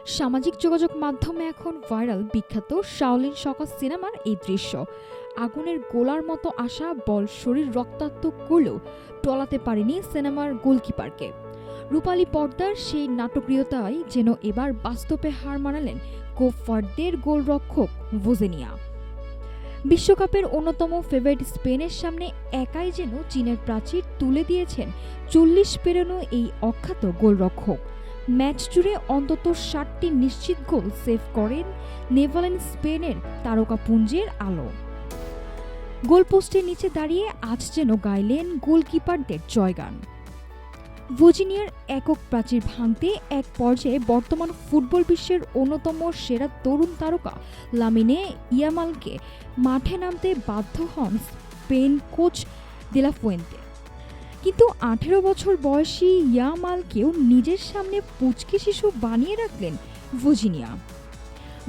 সামাজিক যোগাযোগ মাধ্যমে এখন ভাইরাল বিখ্যাত শাওলিন সকার সিনেমার এই দৃশ্য। আগুনের গোলার মতো আসা বল শরীর রক্তাক্ত করলেও টলাতে পারেনি সিনেমার গোলকিপারকে। রূপালী পর্দার সেই নাটকীয়তায় যেন এবার বাস্তবে হার মানালেন কোপ ভার্দের গোলরক্ষক ভোজেনিয়া। বিশ্বকাপের অন্যতম ফেভারিট স্পেনের সামনে একাই যেন চীনের প্রাচীর তুলে দিয়েছেন 40 পেরোনো এই অখ্যাত গোলরক্ষক। ম্যাচ জুড়ে অন্তত 60টি নিশ্চিত গোল সেভ করেন নেভালেন স্পেনের তারকাপুঞ্জের আলো। গোলপোস্টের নিচে দাঁড়িয়ে আজ যেন গাইলেন গোলকিপারদের জয়গান। ভোজিনিয়ার একক প্রাচীর ভাঙতে এক পর্যায়ে বর্তমান ফুটবল বিশ্বের অন্যতম সেরা তরুণ তারকা লামিনে ইয়ামালকে মাঠে নামতে বাধ্য হন স্পেন কোচ দে লা ফুয়েন্তে। কিন্তু 18 বছর বয়সী ইয়ামালকেও নিজের সামনে পুচকে শিশু বানিয়ে রাখলেন ভোজিনিয়া।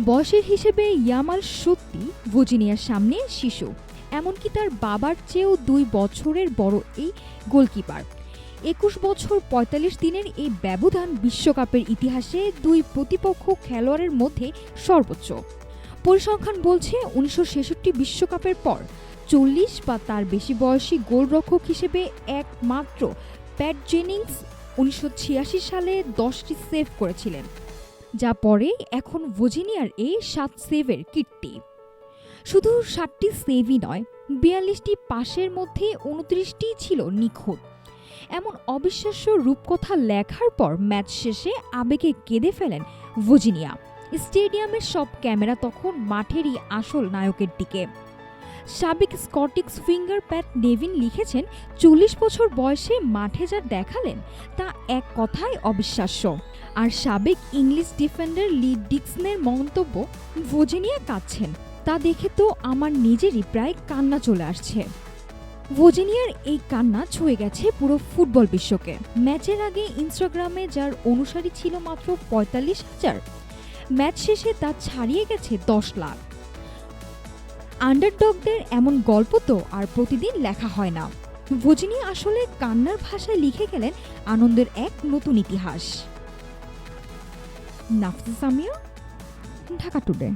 বয়সের হিসেবে ইয়ামাল সত্যি ভোজিনিয়ার সামনে শিশু, এমনকি তার বাবার চেয়েও 2 বছরের বড় এই গোলকিপার। 21 বছর 45 দিনের এই ব্যবধান বিশ্বকাপের ইতিহাসে 2 প্রতিপক্ষ খেলোয়াড়ের মধ্যে সর্বোচ্চ। পরিসংখ্যান বলছে 1966 বিশ্বকাপের পর 40 বা তার বেশি বয়সী গোলরক্ষক হিসেবে একমাত্র প্যাট জেনিংস 1986 সালে 10টি সেভ করেছিলেন, যা পরে এখন ভোজিনিয়ার এই 7 সেভের কীর্তি। শুধু 7টি সেভই নয়, 42টি পাসের মধ্যে 29টি ছিল নিখুঁত। এমন অবিশ্বাস্য রূপকথা লেখার পর ম্যাচ শেষে আবেগে কেঁদে ফেলেন ভোজিনিয়া। স্টেডিয়ামের সব ক্যামেরা তখন মাঠেরই আসল নায়কের দিকে। সাবেক স্কটিশ উইঙ্গার প্যাট নেভিন লিখেছেন, 40 বছর বয়সে মাঠে যা দেখালেন তা এক কথায় অবিশ্বাস্য। আর সাবেক ইংলিশ ডিফেন্ডার লি ডিকসনের মন্তব্য, ভোজিনিয়া কাঁদছেন, তা দেখে তো আমার নিজেরই প্রায় কান্না চলে আসছে। ভোজিনিয়ার এই কান্না ছুঁয়ে গেছে পুরো ফুটবল বিশ্বকে। ম্যাচের আগে ইনস্টাগ্রামে যার অনুসারী ছিল মাত্র 45,000, ম্যাচ শেষে তা ছাড়িয়ে গেছে 10 লাখ। আন্ডারডগদের এমন গল্প তো আর প্রতিদিন লেখা হয় না। ভোজিনিয়া আসলে কান্নার ভাষায় লিখে গেলেন আনন্দের এক নতুন ইতিহাস। নাফিসা সামিয়া, ঢাকা টুডে।